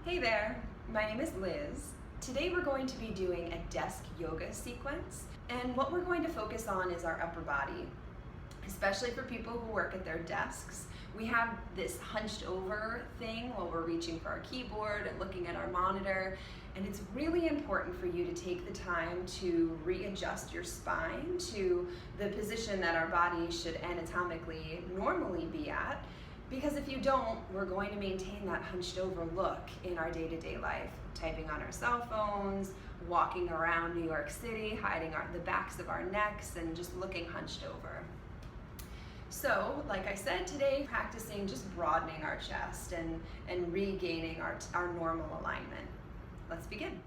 Hey there, my name is Liz. Today we're going to be doing a desk yoga sequence, and what we're going to focus on is our upper body, especially for people who work at their desks. We have this hunched over thing while we're reaching for our keyboard and looking at our monitor, and it's really important for you to take the time to readjust your spine to the position that our body should anatomically normally be at. Because if you don't, we're going to maintain that hunched over look in our day-to-day life, typing on our cell phones, walking around New York City, hiding the backs of our necks, and just looking hunched over. So, like I said today, practicing just broadening our chest and regaining our normal alignment. Let's begin.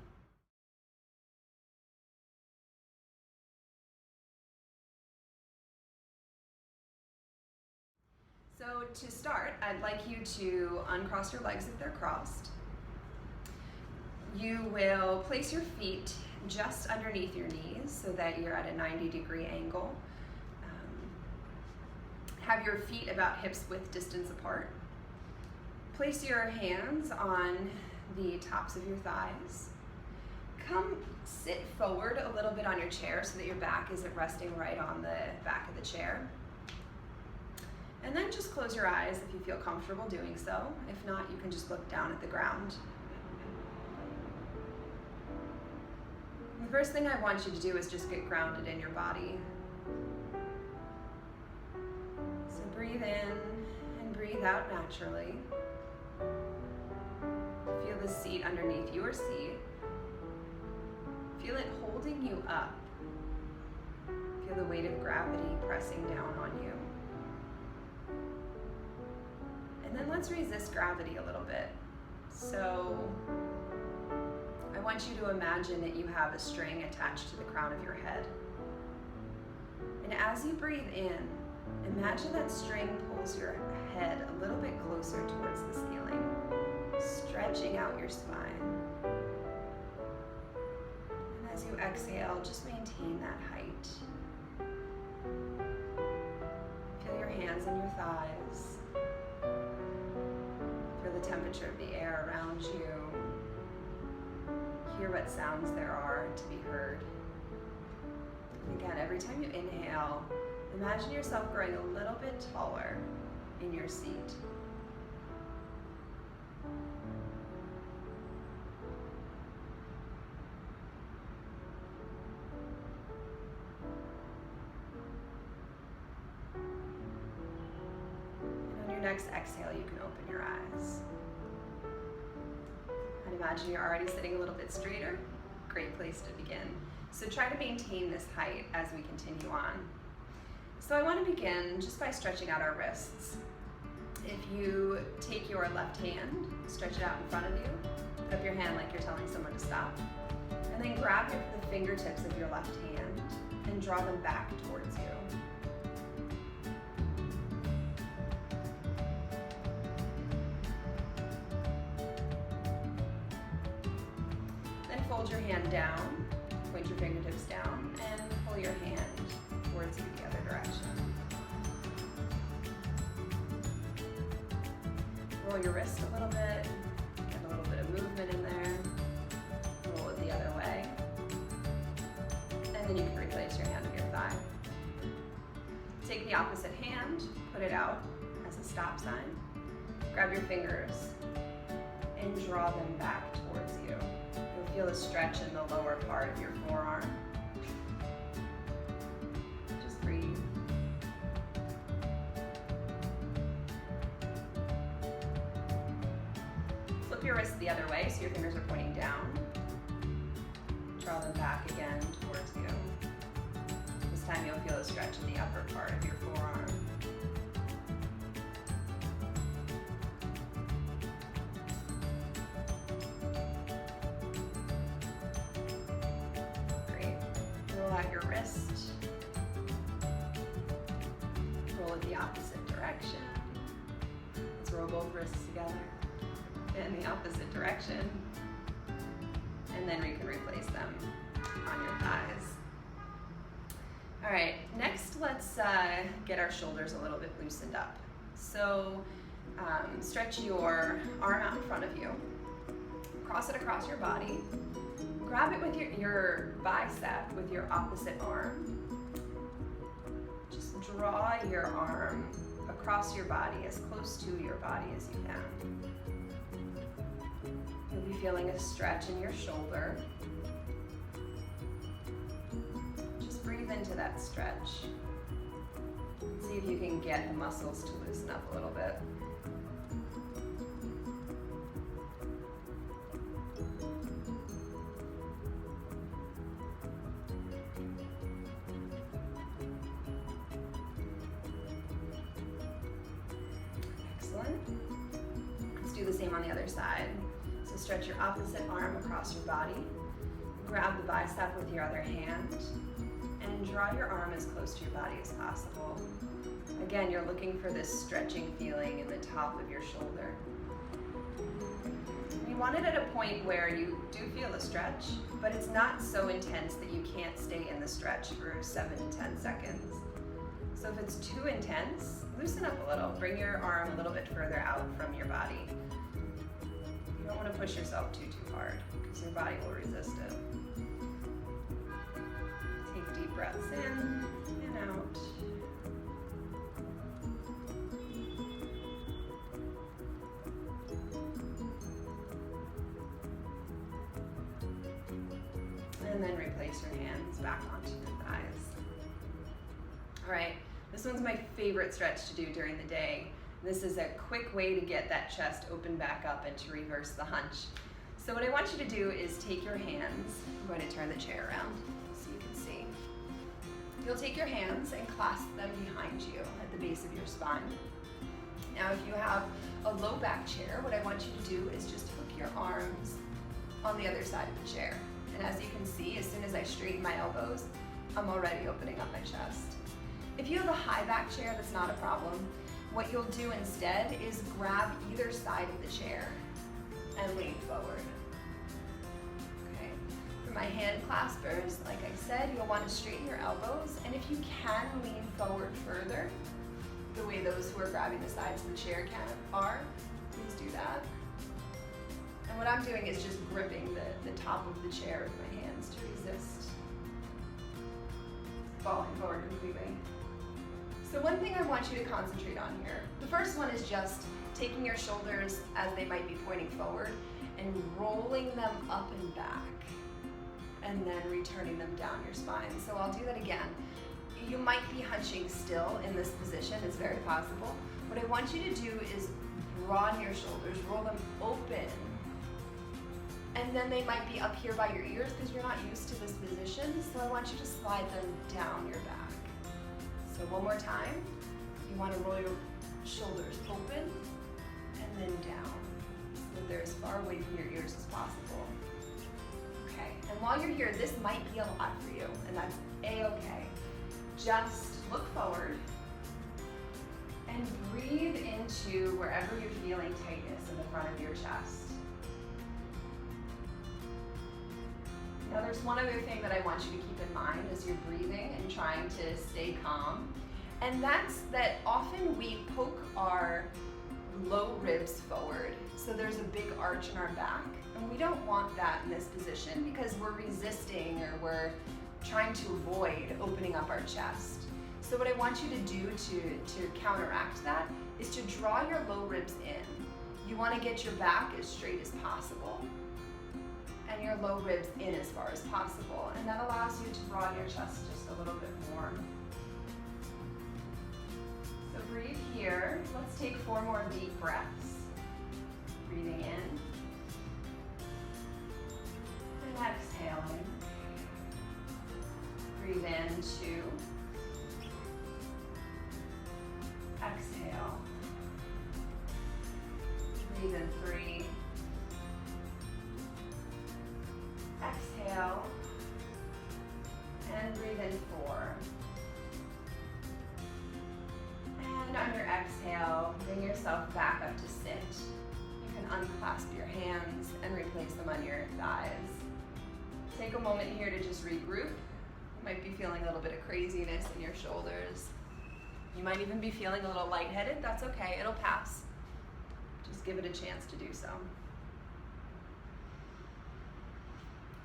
So to start, I'd like you to uncross your legs if they're crossed. You will place your feet just underneath your knees so that you're at a 90-degree angle. Have your feet about hips width distance apart. Place your hands on the tops of your thighs. Come sit forward a little bit on your chair so that your back isn't resting right on the back of the chair. And then just close your eyes if you feel comfortable doing so. If not, you can just look down at the ground. The first thing I want you to do is just get grounded in your body. So breathe in and breathe out naturally. Feel the seat underneath your seat. Feel it holding you up. Feel the weight of gravity pressing down on you. And then let's resist gravity a little bit. So I want you to imagine that you have a string attached to the crown of your head. And as you breathe in, imagine that string pulls your head a little bit closer towards the ceiling, stretching out your spine. And as you exhale, just maintain that height. Feel your hands and your thighs. Feel the temperature of the air around you. Hear what sounds there are to be heard. And again, every time you inhale, imagine yourself growing a little bit taller in your seat. Next exhale, you can open your eyes. And imagine you're already sitting a little bit straighter. Great place to begin. So try to maintain this height as we continue on. So I want to begin just by stretching out our wrists. If you take your left hand, stretch it out in front of you, put up your hand like you're telling someone to stop, and then grab the fingertips of your left hand and draw them back towards you. Fold your hand down, point your fingertips down, and pull your hand towards you the other direction. Roll your wrist a little bit, get a little bit of movement in there. Roll it the other way. And then you can replace your hand on your thigh. Take the opposite hand, put it out as a stop sign. Grab your fingers and draw them back towards you. Feel a stretch in the lower part of your forearm. Just breathe. Flip your wrists the other way so your fingers are pointing down. Draw them back again towards you. This time you'll feel a stretch in the upper part of your forearm. Out your wrist. Roll it the opposite direction. Let's roll both wrists together in the opposite direction. And then you can replace them on your thighs. All right, next let's get our shoulders a little bit loosened up. So stretch your arm out in front of you. Cross it across your body. Grab it with your bicep with your opposite arm. Just draw your arm across your body, as close to your body as you can. You'll be feeling a stretch in your shoulder. Just breathe into that stretch. See if you can get the muscles to loosen up a little bit. Excellent. Let's do the same on the other side. So stretch your opposite arm across your body. Grab the bicep with your other hand and draw your arm as close to your body as possible. Again, you're looking for this stretching feeling in the top of your shoulder. You want it at a point where you do feel a stretch, but it's not so intense that you can't stay in the stretch for 7 to 10 seconds. So if it's too intense, loosen up a little. Bring your arm a little bit further out from your body. You don't want to push yourself too hard because your body will resist it. Take deep breaths in and out. And then replace your hands back onto your thighs. All right, this one's my favorite stretch to do during the day. This is a quick way to get that chest open back up and to reverse the hunch. So what I want you to do is take your hands, I'm going to turn the chair around so you can see. You'll take your hands and clasp them behind you at the base of your spine. Now if you have a low back chair, what I want you to do is just hook your arms on the other side of the chair. And as you can see, as soon as I straighten my elbows, I'm already opening up my chest. If you have a high back chair, that's not a problem. What you'll do instead is grab either side of the chair and lean forward. Okay. For my hand claspers, like I said, you'll want to straighten your elbows, and if you can lean forward further, the way those who are grabbing the sides of the chair are, please do that. And what I'm doing is just gripping the top of the chair with my hands to resist falling forward completely. So one thing I want you to concentrate on here, the first one is just taking your shoulders as they might be pointing forward and rolling them up and back, and then returning them down your spine. So I'll do that again. You might be hunching still in this position, it's very possible. What I want you to do is broaden your shoulders, roll them open, and then they might be up here by your ears because you're not used to this position, so I want you to slide them down your back. So one more time, you want to roll your shoulders open and then down so they're as far away from your ears as possible. Okay, and while you're here, this might be a lot for you, and that's A-okay. Just look forward and breathe into wherever you're feeling tightness in the front of your chest. Now there's one other thing that I want you to keep in mind as you're breathing and trying to stay calm, and that's that often we poke our low ribs forward, so there's a big arch in our back, and we don't want that in this position because we're resisting or we're trying to avoid opening up our chest. So what I want you to do to counteract that is to draw your low ribs in. You want to get your back as straight as possible and your low ribs in as far as possible, and that allows you to broaden your chest just a little bit more. So breathe here. Let's take 4 more deep breaths. Breathing in and exhaling. Breathe in 2. Exhale. Breathe in 3. Exhale. And breathe in 4. And on your exhale, bring yourself back up to sit. You can unclasp your hands and replace them on your thighs. Take a moment here to just regroup. You might be feeling a little bit of craziness in your shoulders. You might even be feeling a little lightheaded. That's okay, it'll pass. Just give it a chance to do so.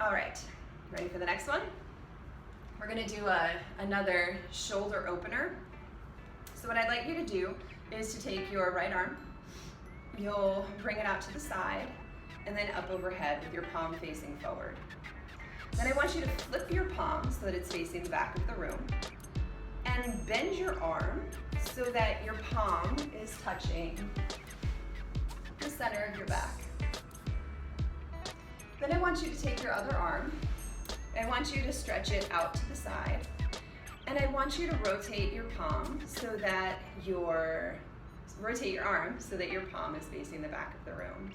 All right, ready for the next one? We're gonna do another shoulder opener. So what I'd like you to do is to take your right arm, you'll bring it out to the side, and then up overhead with your palm facing forward. Then I want you to flip your palm so that it's facing the back of the room, and bend your arm so that your palm is touching the center of your back. Then I want you to take your other arm, I want you to stretch it out to the side, and I want you to rotate your palm so that rotate your arm so that your palm is facing the back of the room.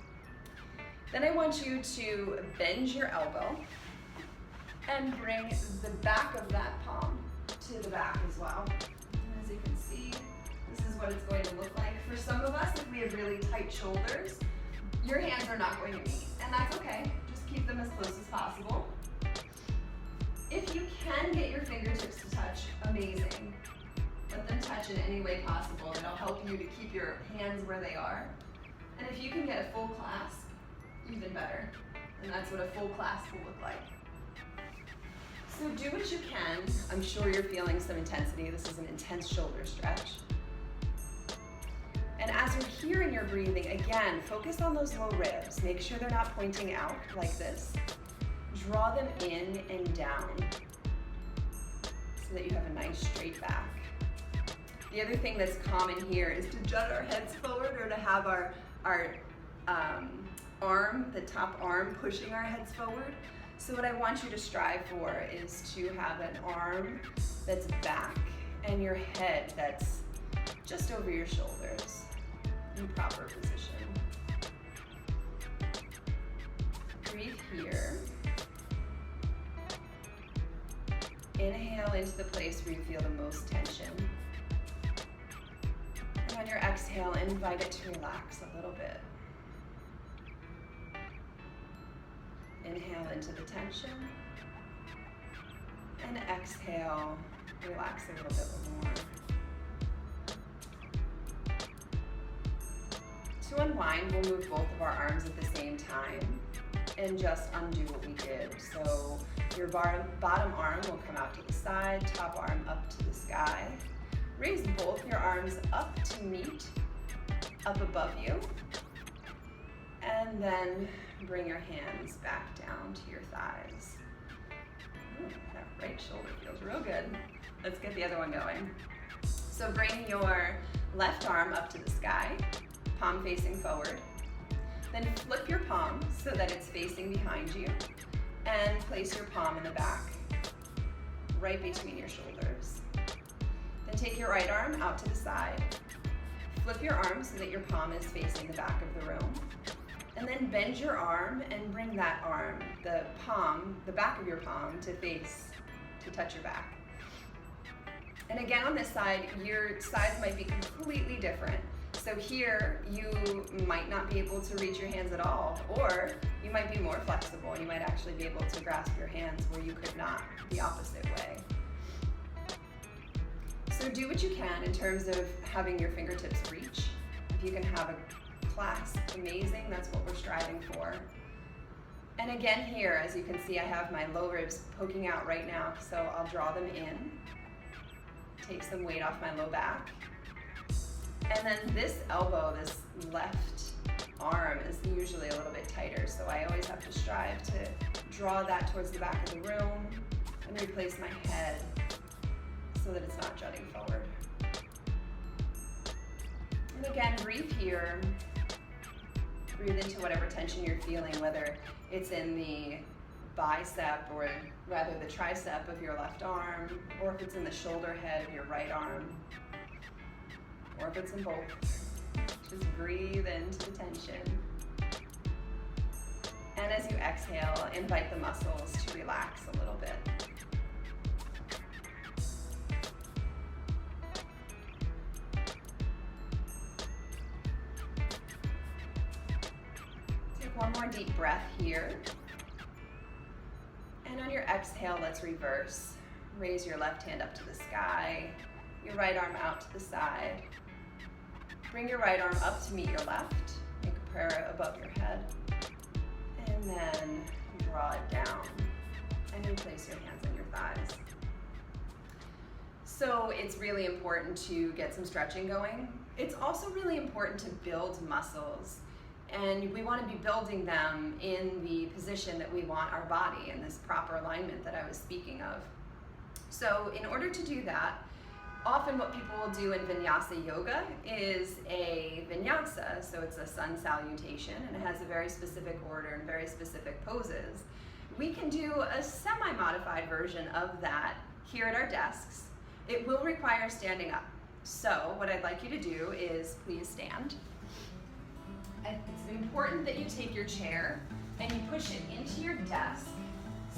Then I want you to bend your elbow and bring the back of that palm to the back as well. And as you can see, this is what it's going to look like. For some of us, if we have really tight shoulders, your hands are not going to meet, and that's okay. Just keep them as close as possible. If you can get your fingertips to touch, amazing. Let them touch in any way possible. It'll help you to keep your hands where they are. And if you can get a full clasp, even better. And that's what a full clasp will look like. So do what you can. I'm sure you're feeling some intensity. This is an intense shoulder stretch. And as you're here in your breathing, again, focus on those low ribs. Make sure they're not pointing out like this. Draw them in and down so that you have a nice straight back. The other thing that's common here is to jut our heads forward or to have our arm, the top arm, pushing our heads forward. So what I want you to strive for is to have an arm that's back and your head that's just over your shoulders in proper position. Breathe here. Inhale into the place where you feel the most tension. And on your exhale, invite it to relax a little bit. Inhale into the tension. And exhale, relax a little bit more. To unwind, we'll move both of our arms at the same time and just undo what we did. So your bottom arm will come out to the side, top arm up to the sky. Raise both your arms up to meet up above you. And then bring your hands back down to your thighs. Ooh, that right shoulder feels real good. Let's get the other one going. So bring your left arm up to the sky, palm facing forward. Then flip your palm so that it's facing behind you and place your palm in the back, right between your shoulders. Then take your right arm out to the side. Flip your arm so that your palm is facing the back of the room. And then bend your arm and bring that arm, the back of your palm to touch your back. And again on this side, your sides might be completely different. So here, you might not be able to reach your hands at all, or you might be more flexible and you might actually be able to grasp your hands where you could not the opposite way. So do what you can in terms of having your fingertips reach. If you can have a clasp, amazing, that's what we're striving for. And again here, as you can see, I have my low ribs poking out right now, so I'll draw them in, take some weight off my low back. And then this elbow, this left arm is usually a little bit tighter, so I always have to strive to draw that towards the back of the room and replace my head so that it's not jutting forward. And again, breathe here. Breathe into whatever tension you're feeling, whether it's in the bicep or rather the tricep of your left arm, or if it's in the shoulder head of your right arm, or if it's in both. Just breathe into the tension. And as you exhale, invite the muscles to relax a little bit. Take one more deep breath here. And on your exhale, let's reverse. Raise your left hand up to the sky, your right arm out to the side. Bring your right arm up to meet your left. Make a prayer above your head. And then draw it down. And you place your hands on your thighs. So it's really important to get some stretching going. It's also really important to build muscles. And we want to be building them in the position that we want our body, in this proper alignment that I was speaking of. So in order to do that, often what people will do in vinyasa yoga is a vinyasa, so it's a sun salutation, and it has a very specific order and very specific poses. We can do a semi-modified version of that here at our desks. It will require standing up. So what I'd like you to do is please stand. It's important that you take your chair and you push it into your desk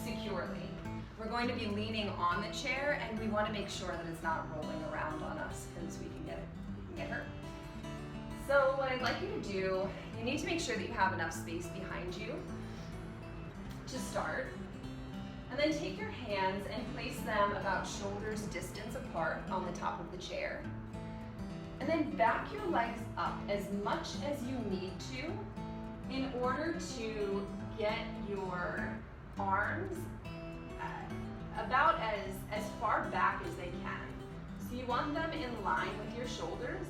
securely. We're going to be leaning on the chair, and we want to make sure that it's not rolling around on us because we can get hurt. So what I'd like you to do, you need to make sure that you have enough space behind you to start. And then take your hands and place them about shoulders distance apart on the top of the chair. And then back your legs up as much as you need to in order to get your arms about as far back as they can. So you want them in line with your shoulders.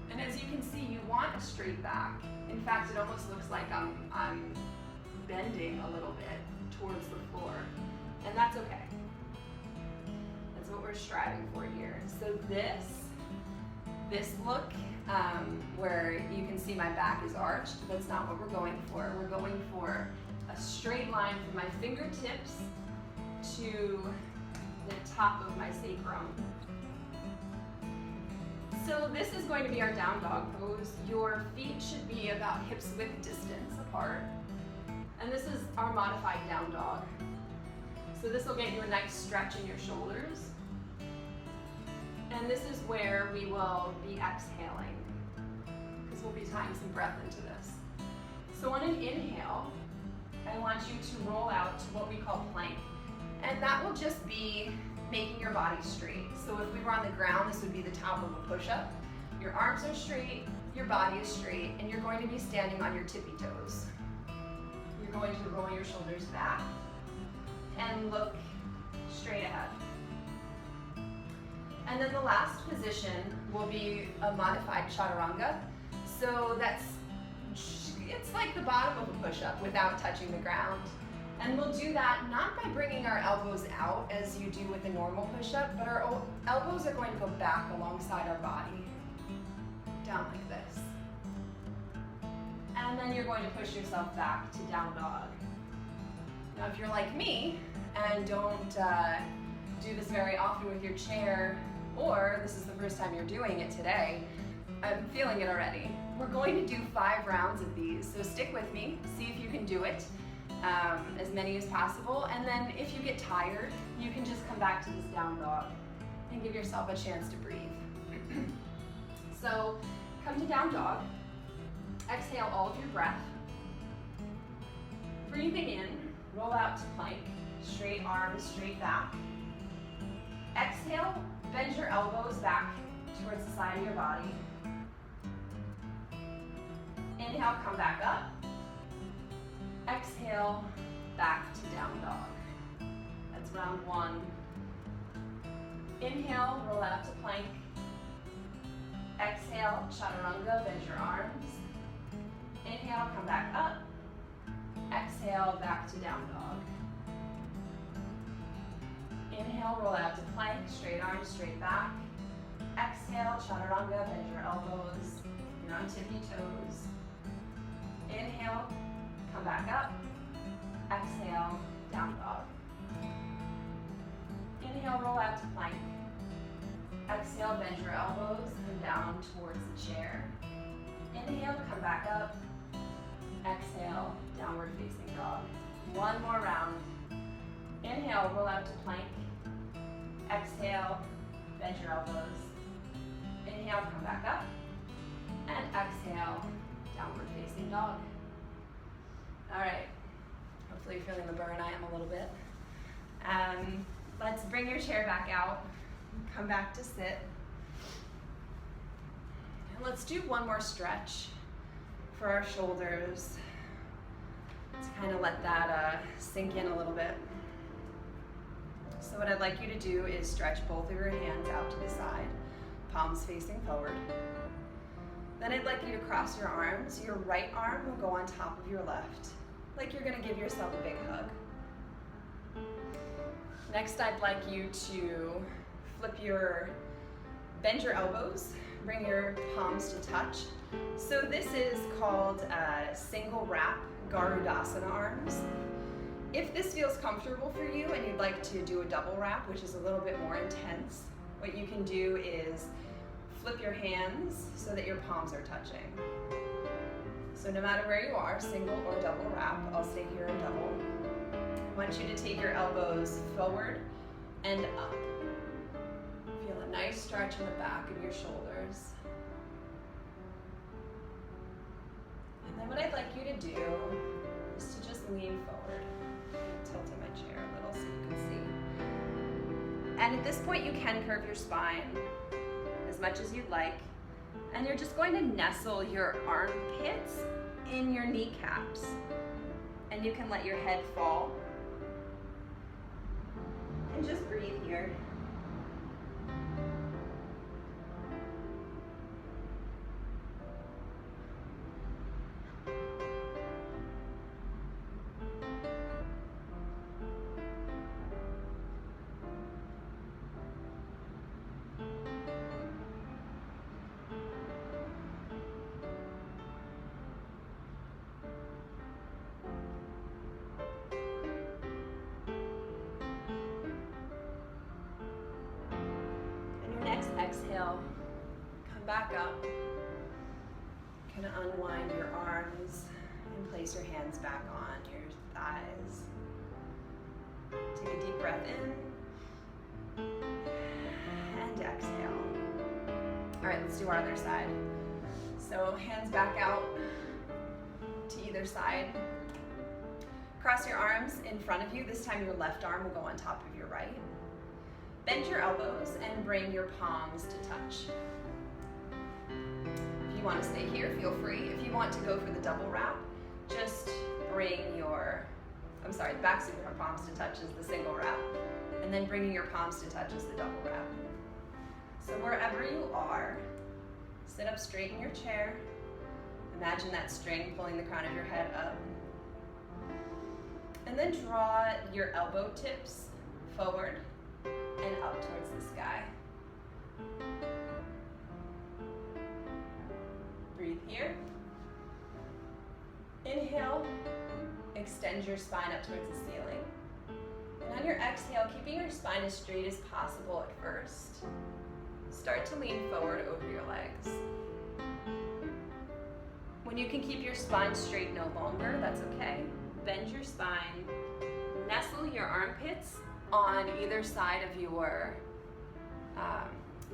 And as you can see, you want a straight back. In fact, it almost looks like I'm bending a little bit towards the floor. And that's okay. That's what we're striving for here. So this look where you can see my back is arched, that's not what we're going for. We're going for a straight line from my fingertips to the top of my sacrum. So this is going to be our down dog pose. Your feet should be about hips width distance apart. And this is our modified down dog. So this will get you a nice stretch in your shoulders. And this is where we will be exhaling, because we'll be tying some breath into this. So on an inhale, I want you to roll out to what we call plank. And that will just be making your body straight. So if we were on the ground, this would be the top of a push-up. Your arms are straight, your body is straight, and you're going to be standing on your tippy toes. You're going to roll your shoulders back and look straight ahead. And then the last position will be a modified chaturanga. So it's like the bottom of a push-up without touching the ground. And we'll do that not by bringing our elbows out as you do with a normal push-up, but our elbows are going to go back alongside our body, down like this. And then you're going to push yourself back to down dog. Now if you're like me and don't do this very often with your chair, or this is the first time you're doing it today, I'm feeling it already. We're going to do 5 rounds of these, so stick with me, see if you can do it, as many as possible, and then if you get tired, you can just come back to this down dog and give yourself a chance to breathe. So come to down dog, exhale all of your breath, breathing in, roll out to plank, straight arms, straight back. Exhale, bend your elbows back towards the side of your body. Inhale, come back up. Exhale, back to down dog. That's round 1. Inhale, roll out to plank. Exhale, chaturanga, bend your arms. Inhale, come back up. Exhale, back to down dog. Inhale, roll out to plank, straight arms, straight back. Exhale, chaturanga, bend your elbows. You're on tippy toes. Inhale, come back up. Exhale, down dog. Inhale, roll out to plank. Exhale, bend your elbows and down towards the chair. Inhale, come back up. Exhale, downward facing dog. 1 more round. Inhale, roll out to plank. Exhale, bend your elbows. Inhale, come back up. And exhale, downward facing dog. All right, hopefully you're feeling the burn. I am a little bit. Let's bring your chair back out. Come back to sit. And let's do 1 more stretch for our shoulders. To kind of let that sink in a little bit. So what I'd like you to do is stretch both of your hands out to the side, palms facing forward. Then I'd like you to cross your arms. Your right arm will go on top of your left, like you're gonna give yourself a big hug. Next, I'd like you to bend your elbows, bring your palms to touch. So this is called single wrap Garudasana arms. If this feels comfortable for you and you'd like to do a double wrap, which is a little bit more intense, what you can do is flip your hands so that your palms are touching. So no matter where you are, single or double wrap, I'll stay here in double. I want you to take your elbows forward and up. Feel a nice stretch in the back of your shoulders. And then what I'd like you to do is to just lean forward. I'm tilting my chair a little so you can see. And at this point, you can curve your spine as much as you'd like. And you're just going to nestle your armpits in your kneecaps. And you can let your head fall. And just breathe here. Exhale, come back up. Kind of unwind your arms and place your hands back on your thighs. Take a deep breath in and exhale. All right, let's do our other side. So hands back out to either side. Cross your arms in front of you. This time your left arm will go on top of your right. Bend your elbows and bring your palms to touch. If you want to stay here, feel free. If you want to go for the double wrap, just bring the backs of your palms to touch is the single wrap, and then bringing your palms to touch is the double wrap. So wherever you are, sit up straight in your chair. Imagine that string pulling the crown of your head up. And then draw your elbow tips forward and up towards the sky. Breathe here. Inhale, extend your spine up towards the ceiling. And on your exhale, keeping your spine as straight as possible at first, start to lean forward over your legs. When you can keep your spine straight no longer, that's okay. Bend your spine, nestle your armpits on either side of your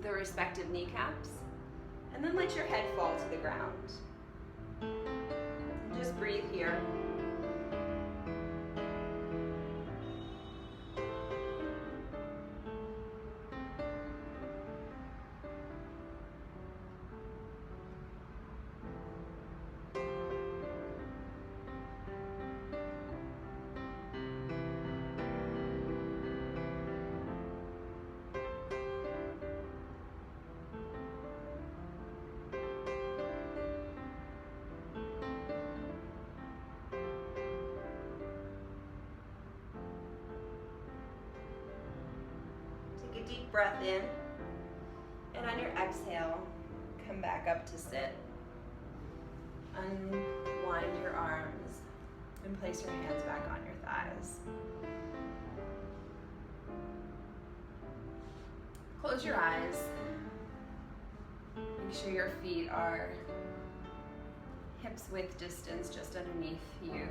the respective kneecaps, and then let your head fall to the ground. And just breathe here. Take a deep breath in, and on your exhale, come back up to sit. Unwind your arms and place your hands back on your thighs. Close your eyes. Make sure your feet are hips width distance just underneath you.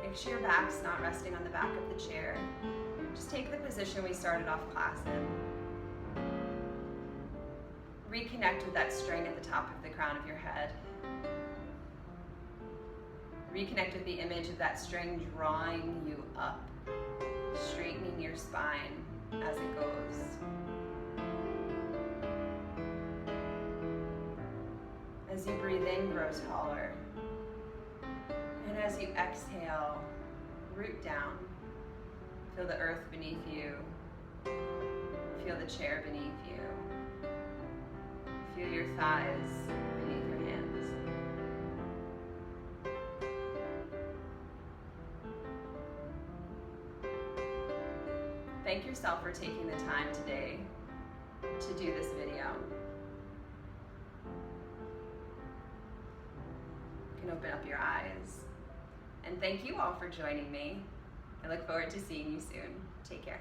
Make sure your back's not resting on the back of the chair. Just take the position we started off class in. Reconnect with that string at the top of the crown of your head. Reconnect with the image of that string drawing you up, straightening your spine as it goes. As you breathe in, grow taller. And as you exhale, root down. Feel the earth beneath you. Feel the chair beneath you. Feel your thighs beneath your hands. Thank yourself for taking the time today to do this video. You can open up your eyes. And thank you all for joining me. I look forward to seeing you soon. Take care.